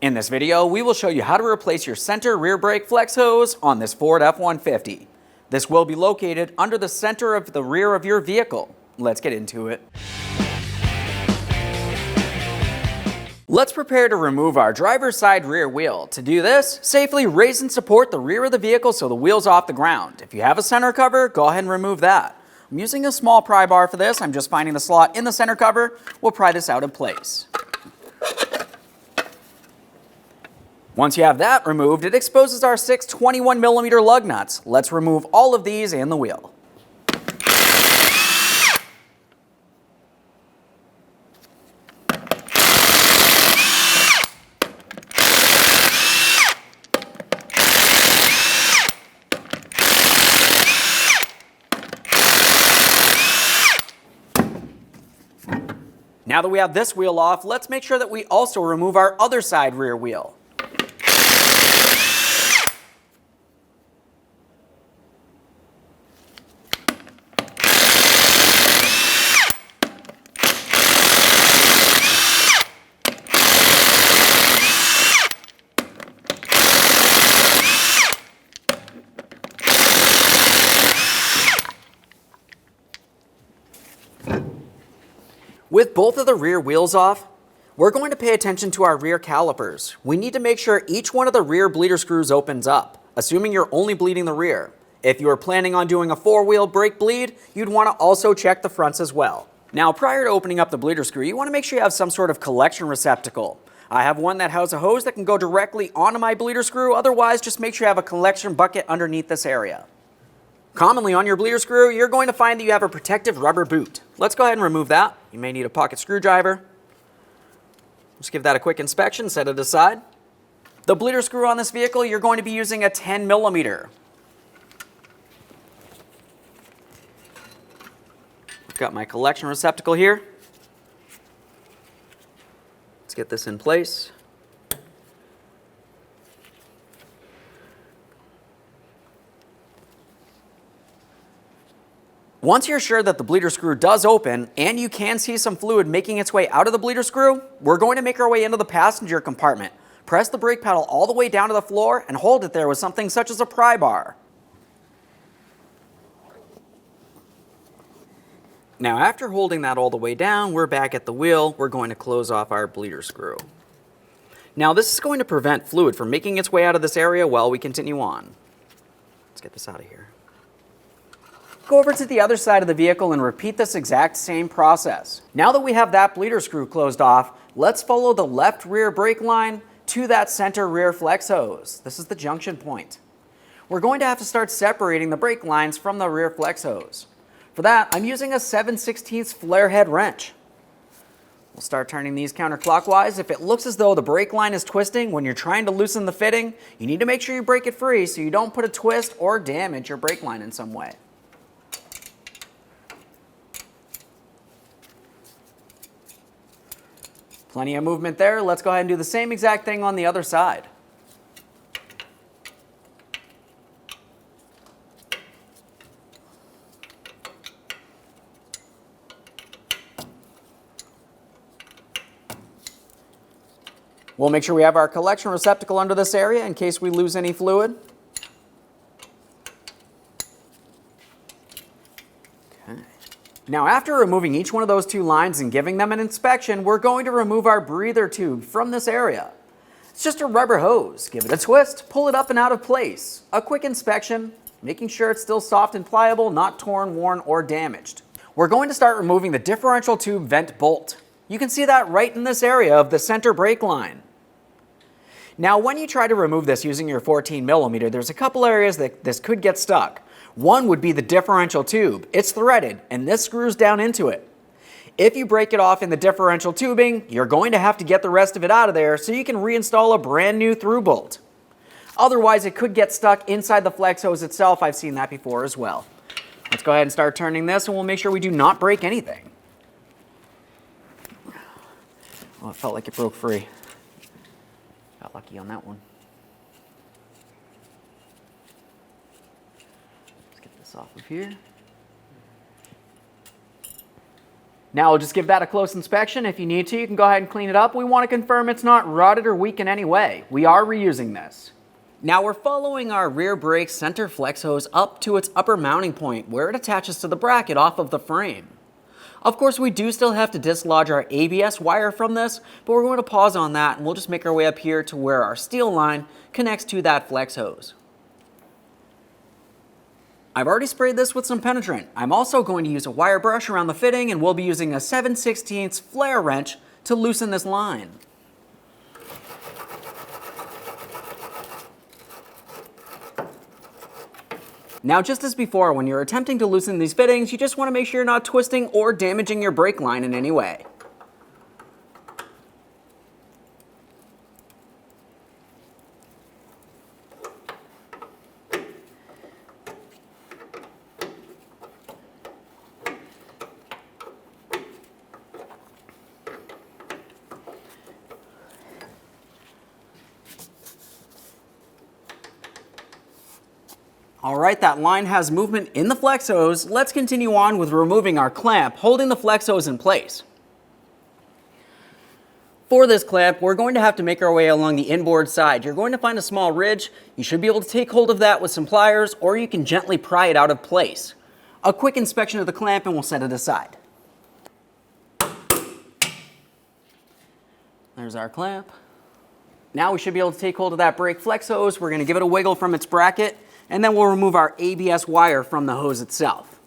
In this video, we will show you how to replace your center rear brake flex hose on this Ford F-150. This will be located under the center of the rear of your vehicle. Let's get into it. Let's prepare to remove our driver's side rear wheel. To do this, safely raise and support the rear of the vehicle so the wheel's off the ground. If you have a center cover, go ahead and remove that. I'm using a small pry bar for this. I'm just finding the slot in the center cover. We'll pry this out in place. Once you have that removed, it exposes our 6 21mm lug nuts. Let's remove all of these and the wheel. Now that we have this wheel off, let's make sure that we also remove our other side rear wheel. With both of the rear wheels off, we're going to pay attention to our rear calipers. We need to make sure each one of the rear bleeder screws opens up, assuming you're only bleeding the rear. If you are planning on doing a 4-wheel brake bleed, you'd want to also check the fronts as well. Now, prior to opening up the bleeder screw, you want to make sure you have some sort of collection receptacle. I have one that has a hose that can go directly onto my bleeder screw. Otherwise, just make sure you have a collection bucket underneath this area. Commonly on your bleeder screw, you're going to find that you have a protective rubber boot. Let's go ahead and remove that. You may need a pocket screwdriver. Just give that a quick inspection, set it aside. The bleeder screw on this vehicle, you're going to be using a 10mm. I've got my collection receptacle here. Let's get this in place. Once you're sure that the bleeder screw does open and you can see some fluid making its way out of the bleeder screw, we're going to make our way into the passenger compartment. Press the brake pedal all the way down to the floor and hold it there with something such as a pry bar. Now, after holding that all the way down, we're back at the wheel. We're going to close off our bleeder screw. Now, this is going to prevent fluid from making its way out of this area while we continue on. Let's get this out of here. Go over to the other side of the vehicle and repeat this exact same process. Now that we have that bleeder screw closed off, let's follow the left rear brake line to that center rear flex hose. This is the junction point. We're going to have to start separating the brake lines from the rear flex hose. For that, I'm using a 7/16 flare head wrench. We'll start turning these counterclockwise. If it looks as though the brake line is twisting when you're trying to loosen the fitting, you need to make sure you break it free so you don't put a twist or damage your brake line in some way. Plenty of movement there. Let's go ahead and do the same exact thing on the other side. We'll make sure we have our collection receptacle under this area in case we lose any fluid. Now, after removing each one of those two lines and giving them an inspection, we're going to remove our breather tube from this area. It's just a rubber hose. Give it a twist, pull it up and out of place. A quick inspection, making sure it's still soft and pliable, not torn, worn, or damaged. We're going to start removing the differential tube vent bolt. You can see that right in this area of the center brake line. Now, when you try to remove this using your 14mm, there's a couple areas that this could get stuck. One would be the differential tube. It's threaded, and this screws down into it. If you break it off in the differential tubing, you're going to have to get the rest of it out of there so you can reinstall a brand new through bolt. Otherwise, it could get stuck inside the flex hose itself. I've seen that before as well. Let's go ahead and start turning this, and we'll make sure we do not break anything. Oh, it felt like it broke free. Got lucky on that one. Off of here. Now we'll just give that a close inspection. If you need to, you can go ahead and clean it up. We want to confirm it's not rotted or weak in any way. We are reusing this. Now we're following our rear brake center flex hose up to its upper mounting point where it attaches to the bracket off of the frame. Of course, we do still have to dislodge our ABS wire from this, but we're going to pause on that and we'll just make our way up here to where our steel line connects to that flex hose. I've already sprayed this with some penetrant. I'm also going to use a wire brush around the fitting, and we'll be using a 7/16 flare wrench to loosen this line. Now, just as before, when you're attempting to loosen these fittings, you just want to make sure you're not twisting or damaging your brake line in any way. All right, that line has movement in the flex hose. Let's continue on with removing our clamp, holding the flex hose in place. For this clamp, we're going to have to make our way along the inboard side. You're going to find a small ridge. You should be able to take hold of that with some pliers, or you can gently pry it out of place. A quick inspection of the clamp and we'll set it aside. There's our clamp. Now we should be able to take hold of that brake flex hose. We're going to give it a wiggle from its bracket, and then we'll remove our ABS wire from the hose itself.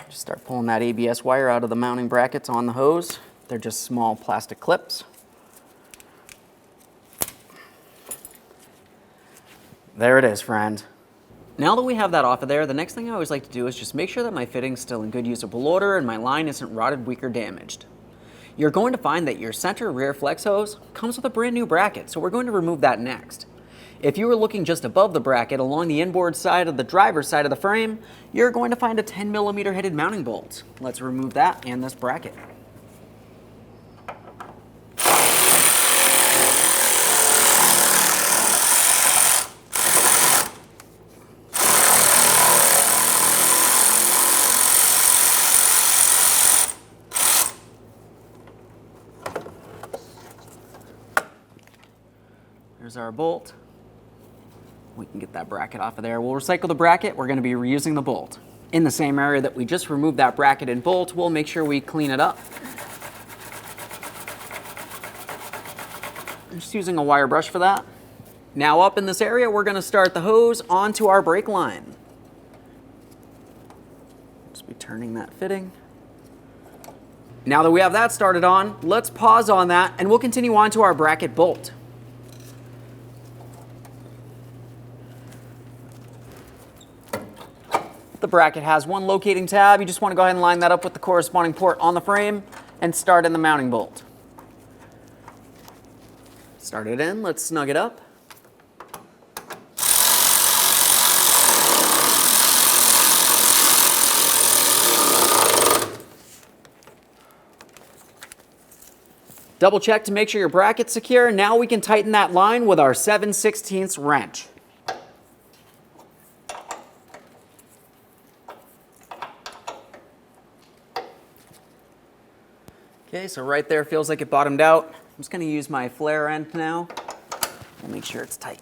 Just start pulling that ABS wire out of the mounting brackets on the hose. They're just small plastic clips. There it is, friend. Now that we have that off of there, the next thing I always like to do is just make sure that my fitting's still in good usable order and my line isn't rotted, weak, or damaged. You're going to find that your center rear flex hose comes with a brand new bracket, so we're going to remove that next. If you were looking just above the bracket along the inboard side of the driver's side of the frame, you're going to find a 10mm headed mounting bolt. Let's remove that and this bracket. There's our bolt. We can get that bracket off of there. We'll recycle the bracket. We're going to be reusing the bolt. In the same area that we just removed that bracket and bolt, we'll make sure we clean it up. I'm just using a wire brush for that. Now up in this area, we're going to start the hose onto our brake line. Just be turning that fitting. Now that we have that started on, let's pause on that and we'll continue on to our bracket bolt. The bracket has one locating tab. You just want to go ahead and line that up with the corresponding port on the frame and start in the mounting bolt. Start it in, let's snug it up. Double check to make sure your bracket's secure. Now we can tighten that line with our 7/16 wrench. Okay, so right there feels like it bottomed out. I'm just going to use my flare end now and make sure it's tight.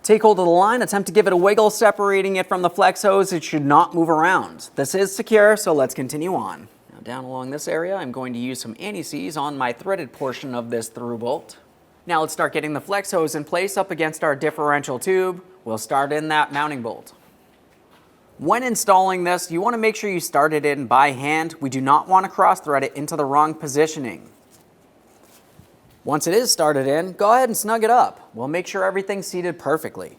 Take hold of the line, attempt to give it a wiggle, separating it from the flex hose. It should not move around. This is secure, so let's continue on. Now down along this area, I'm going to use some anti-seize on my threaded portion of this through bolt. Now let's start getting the flex hose in place up against our differential tube. We'll start in that mounting bolt. When installing this, you want to make sure you start it in by hand. We do not want to cross thread it into the wrong positioning. Once it is started in, go ahead and snug it up. We'll make sure everything's seated perfectly.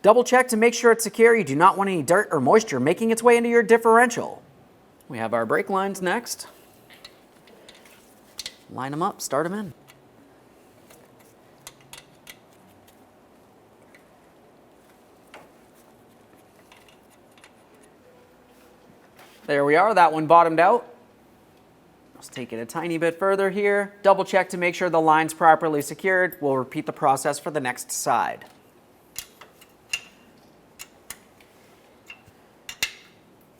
Double check to make sure it's secure. You do not want any dirt or moisture making its way into your differential. We have our brake lines next. Line them up, start them in. There we are, that one bottomed out. Let's take it a tiny bit further here. Double check to make sure the line's properly secured. We'll repeat the process for the next side.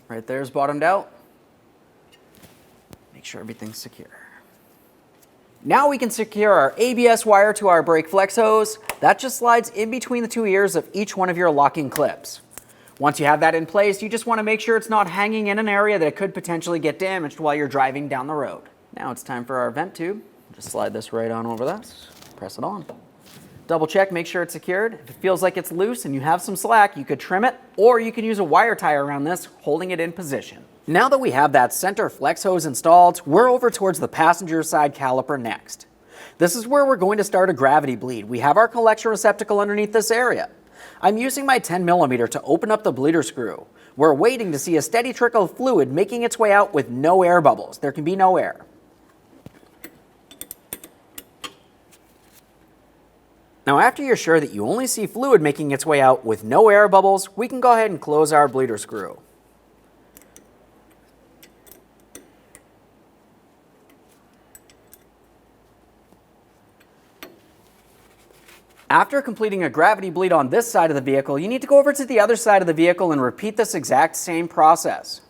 Right there's bottomed out. Make sure everything's secure. Now we can secure our ABS wire to our brake flex hose. That just slides in between the two ears of each one of your locking clips. Once you have that in place, you just want to make sure it's not hanging in an area that could potentially get damaged while you're driving down the road. Now it's time for our vent tube. Just slide this right on over this, press it on. Double check, make sure it's secured. If it feels like it's loose and you have some slack, you could trim it, or you can use a wire tie around this, holding it in position. Now that we have that center flex hose installed, we're over towards the passenger side caliper next. This is where we're going to start a gravity bleed. We have our collection receptacle underneath this area. I'm using my 10mm to open up the bleeder screw. We're waiting to see a steady trickle of fluid making its way out with no air bubbles. There can be no air. Now after you're sure that you only see fluid making its way out with no air bubbles, we can go ahead and close our bleeder screw. After completing a gravity bleed on this side of the vehicle, you need to go over to the other side of the vehicle and repeat this exact same process.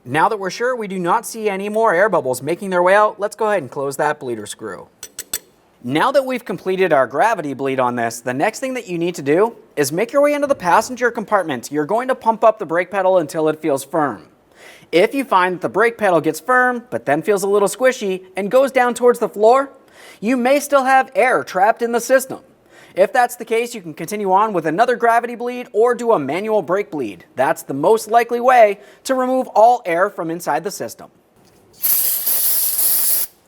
Now that we're sure we do not see any more air bubbles making their way out, let's go ahead and close that bleeder screw. Now that we've completed our gravity bleed on this, the next thing that you need to do is make your way into the passenger compartment. You're going to pump up the brake pedal until it feels firm. If you find that the brake pedal gets firm, but then feels a little squishy and goes down towards the floor, you may still have air trapped in the system. If that's the case, you can continue on with another gravity bleed or do a manual brake bleed. That's the most likely way to remove all air from inside the system.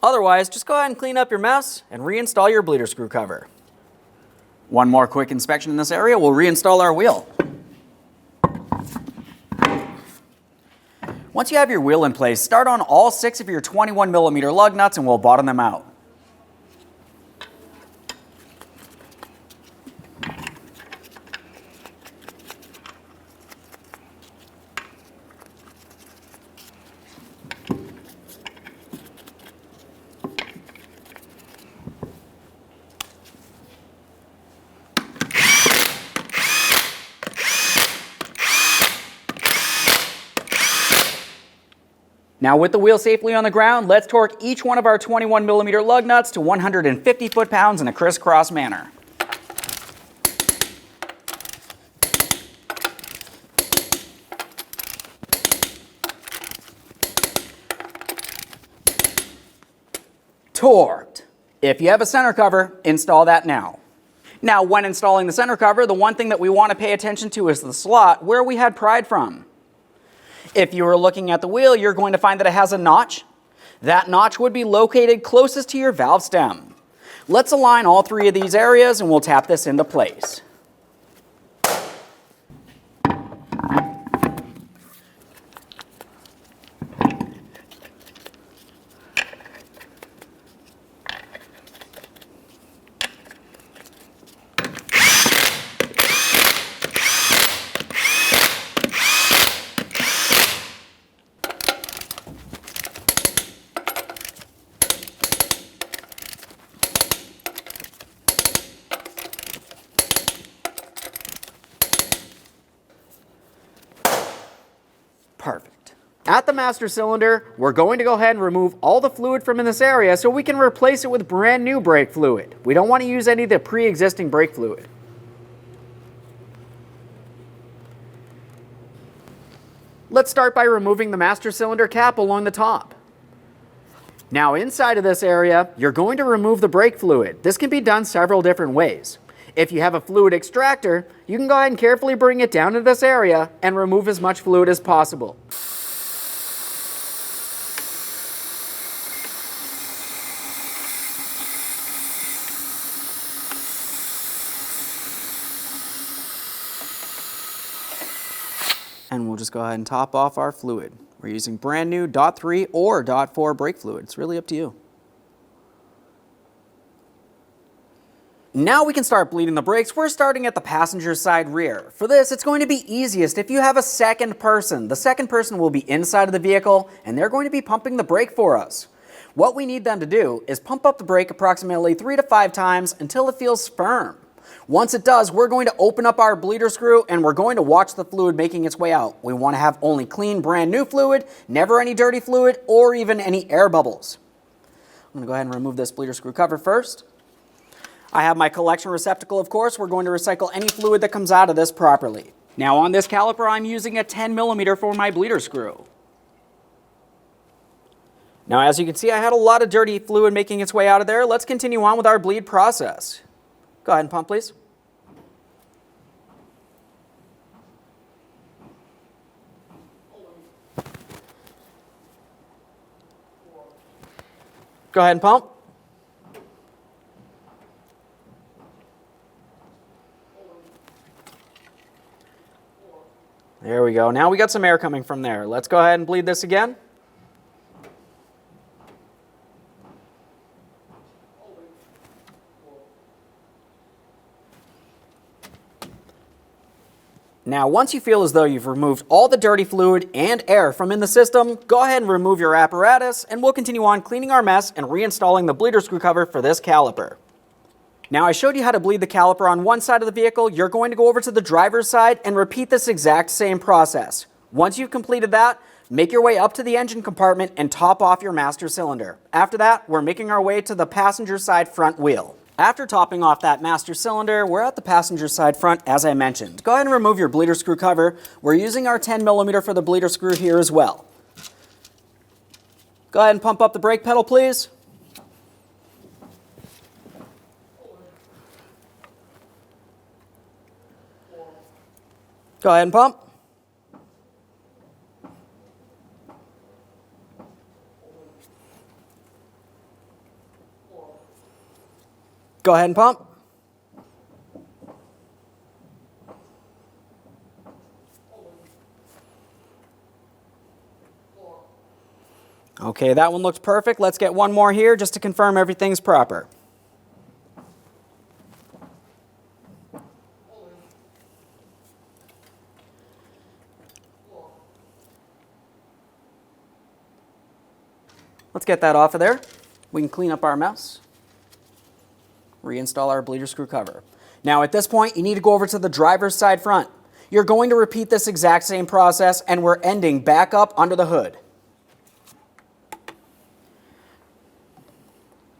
Otherwise, just go ahead and clean up your mess and reinstall your bleeder screw cover. One more quick inspection in this area, we'll reinstall our wheel. Once you have your wheel in place, start on all 6 of your 21mm lug nuts and we'll bottom them out. Now with the wheel safely on the ground, let's torque each one of our 21mm lug nuts to 150 foot-pounds in a crisscross manner. Torqued. If you have a center cover, install that now. Now when installing the center cover, the one thing that we want to pay attention to is the slot where we had pried from. If you were looking at the wheel, you're going to find that it has a notch. That notch would be located closest to your valve stem. Let's align all 3 of these areas and we'll tap this into place. Perfect. At the master cylinder, we're going to go ahead and remove all the fluid from in this area so we can replace it with brand new brake fluid. We don't want to use any of the pre-existing brake fluid. Let's start by removing the master cylinder cap along the top. Now inside of this area, you're going to remove the brake fluid. This can be done several different ways. If you have a fluid extractor, you can go ahead and carefully bring it down to this area and remove as much fluid as possible. And we'll just go ahead and top off our fluid. We're using brand new .3 or .4 brake fluid. It's really up to you. Now we can start bleeding the brakes. We're starting at the passenger side rear. For this, it's going to be easiest if you have a second person. The second person will be inside of the vehicle, and they're going to be pumping the brake for us. What we need them to do is pump up the brake approximately 3 to 5 times until it feels firm. Once it does, we're going to open up our bleeder screw and we're going to watch the fluid making its way out. We want to have only clean, brand new fluid, never any dirty fluid or even any air bubbles. I'm going to go ahead and remove this bleeder screw cover first. I have my collection receptacle, of course. We're going to recycle any fluid that comes out of this properly. Now on this caliper, I'm using a 10mm for my bleeder screw. Now as you can see, I had a lot of dirty fluid making its way out of there. Let's continue on with our bleed process. Go ahead and pump, please. Go ahead and pump. There we go. Now we got some air coming from there. Let's go ahead and bleed this again. Now, once you feel as though you've removed all the dirty fluid and air from in the system, go ahead and remove your apparatus, and we'll continue on cleaning our mess and reinstalling the bleeder screw cover for this caliper. Now, I showed you how to bleed the caliper on one side of the vehicle. You're going to go over to the driver's side and repeat this exact same process. Once you've completed that, make your way up to the engine compartment and top off your master cylinder. After that, we're making our way to the passenger side front wheel. After topping off that master cylinder, we're at the passenger side front, as I mentioned. Go ahead and remove your bleeder screw cover. We're using our 10mm for the bleeder screw here as well. Go ahead and pump up the brake pedal, please. Go ahead and pump. Go ahead and pump. Okay, that one looks perfect. Let's get one more here just to confirm everything's proper. Let's get that off of there. We can clean up our mess. Reinstall our bleeder screw cover. Now at this point, you need to go over to the driver's side front. You're going to repeat this exact same process, and we're ending back up under the hood.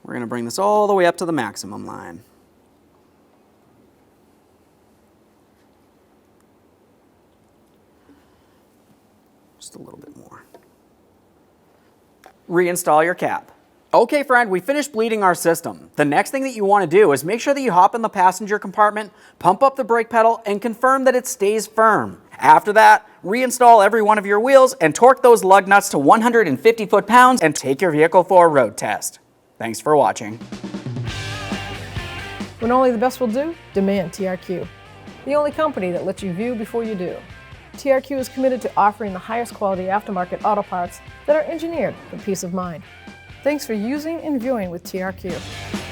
We're going to bring this all the way up to the maximum line. Just a little bit more. Reinstall your cap. Okay, friend, we finished bleeding our system. The next thing that you want to do is make sure that you hop in the passenger compartment, pump up the brake pedal, and confirm that it stays firm. After that, reinstall every one of your wheels and torque those lug nuts to 150 foot-pounds and take your vehicle for a road test. Thanks for watching. When only the best will do, demand TRQ. The only company that lets you view before you do. TRQ is committed to offering the highest quality aftermarket auto parts that are engineered for peace of mind. Thanks for using and viewing with TRQ.